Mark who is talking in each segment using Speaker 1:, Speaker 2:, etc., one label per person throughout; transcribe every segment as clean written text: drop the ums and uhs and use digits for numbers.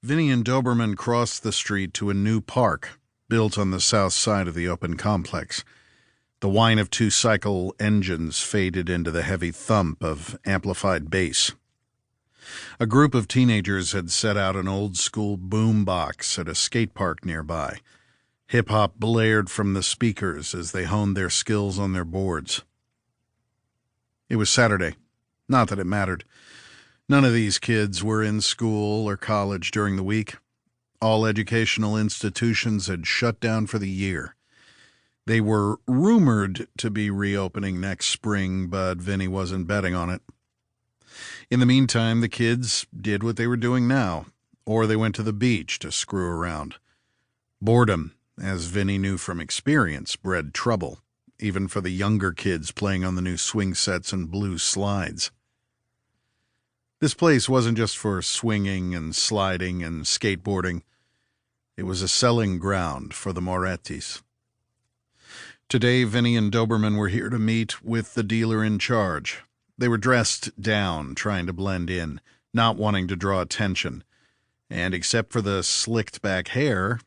Speaker 1: Vinny and Doberman crossed the street to a new park built on the south side of the open complex. The whine of two cycle engines faded into the heavy thump of amplified bass. A group of teenagers had set out an old-school boom box at a skate park nearby. Hip-hop blared from the speakers as they honed their skills on their boards. It was Saturday. Not that it mattered. None of these kids were in school or college during the week. All educational institutions had shut down for the year. They were rumored to be reopening next spring, but Vinny wasn't betting on it. In the meantime, the kids did what they were doing now, or they went to the beach to screw around. Boredom, as Vinny knew from experience, bred trouble, even for the younger kids playing on the new swing sets and blue slides. This place wasn't just for swinging and sliding and skateboarding. It was a selling ground for the Morettis. Today, Vinny and Doberman were here to meet with the dealer in charge. They were dressed down, trying to blend in, not wanting to draw attention. And except for the slicked-back hair,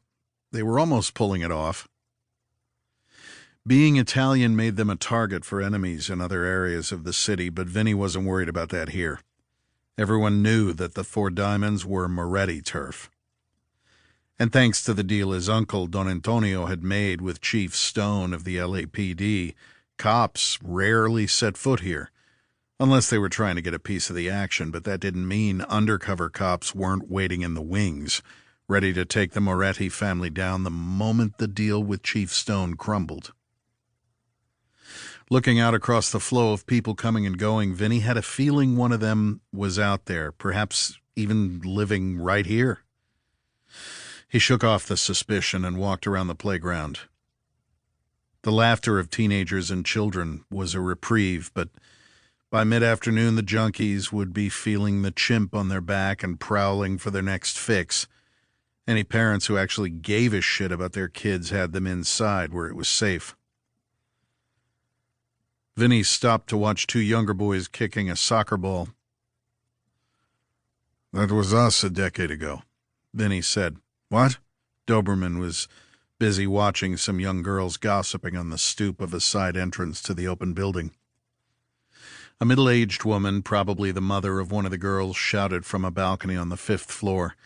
Speaker 1: they were almost pulling it off. Being Italian made them a target for enemies in other areas of the city, but Vinny wasn't worried about that here. Everyone knew that the Four Diamonds were Moretti turf. And thanks to the deal his uncle, Don Antonio, had made with Chief Stone of the LAPD, cops rarely set foot here, unless they were trying to get a piece of the action, but that didn't mean undercover cops weren't waiting in the wings, ready to take the Moretti family down the moment the deal with Chief Stone crumbled. Looking out across the flow of people coming and going, Vinny had a feeling one of them was out there, perhaps even living right here. He shook off the suspicion and walked around the playground. The laughter of teenagers and children was a reprieve, but by mid-afternoon the junkies would be feeling the chimp on their back and prowling for their next fix. Any parents who actually gave a shit about their kids had them inside where it was safe. Vinny stopped to watch two younger boys kicking a soccer ball. "That was us a decade ago," Vinny said. "What?" Doberman was busy watching some young girls gossiping on the stoop of a side entrance to the open building. A middle-aged woman, probably the mother of one of the girls, shouted from a balcony on the 5th floor.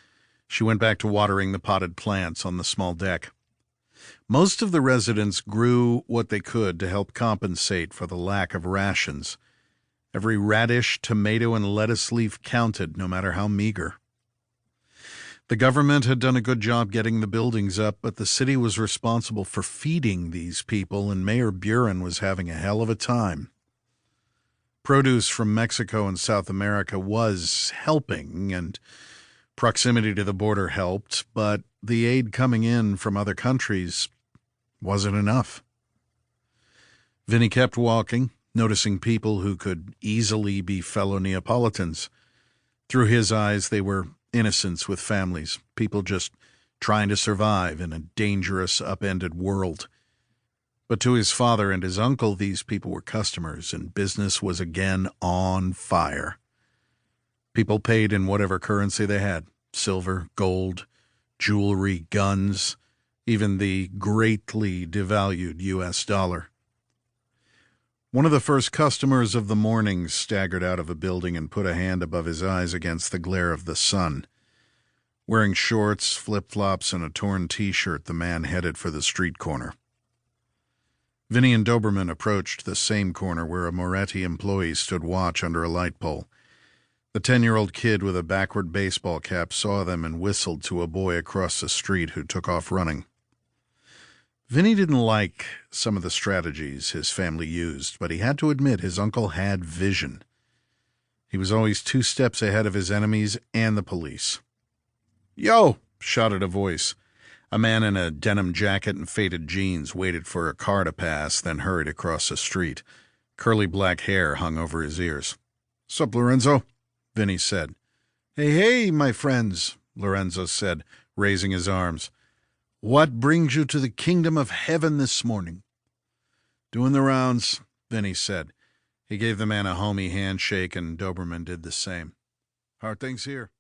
Speaker 1: She went back to watering the potted plants on the small deck. Most of the residents grew what they could to help compensate for the lack of rations. Every radish, tomato, and lettuce leaf counted, no matter how meager. The government had done a good job getting the buildings up, but the city was responsible for feeding these people, and Mayor Buren was having a hell of a time. Produce from Mexico and South America was helping, and proximity to the border helped, but the aid coming in from other countries wasn't enough. Vinny kept walking, noticing people who could easily be fellow Neapolitans. Through his eyes, they were innocents with families, people just trying to survive in a dangerous, upended world. But to his father and his uncle, these people were customers, and business was again on fire. People paid in whatever currency they had: silver, gold, jewelry, guns, even the greatly devalued U.S. dollar. One of the first customers of the morning staggered out of a building and put a hand above his eyes against the glare of the sun. Wearing shorts, flip-flops, and a torn T-shirt, the man headed for the street corner. Vinny and Doberman approached the same corner where a Moretti employee stood watch under a light pole. The 10-year-old kid with a backward baseball cap saw them and whistled to a boy across the street who took off running. Vinny didn't like some of the strategies his family used, but he had to admit his uncle had vision. He was always 2 steps ahead of his enemies and the police. "Yo!" shouted a voice. A man in a denim jacket and faded jeans waited for a car to pass, then hurried across the street. Curly black hair hung over his ears. "Sup, Lorenzo?" Vinny said. Hey, my friends," Lorenzo said, raising his arms. "What brings you to the kingdom of heaven this morning?" "Doing the rounds," Vinny said. He gave the man a homey handshake, and Doberman did the same. "How are things here?"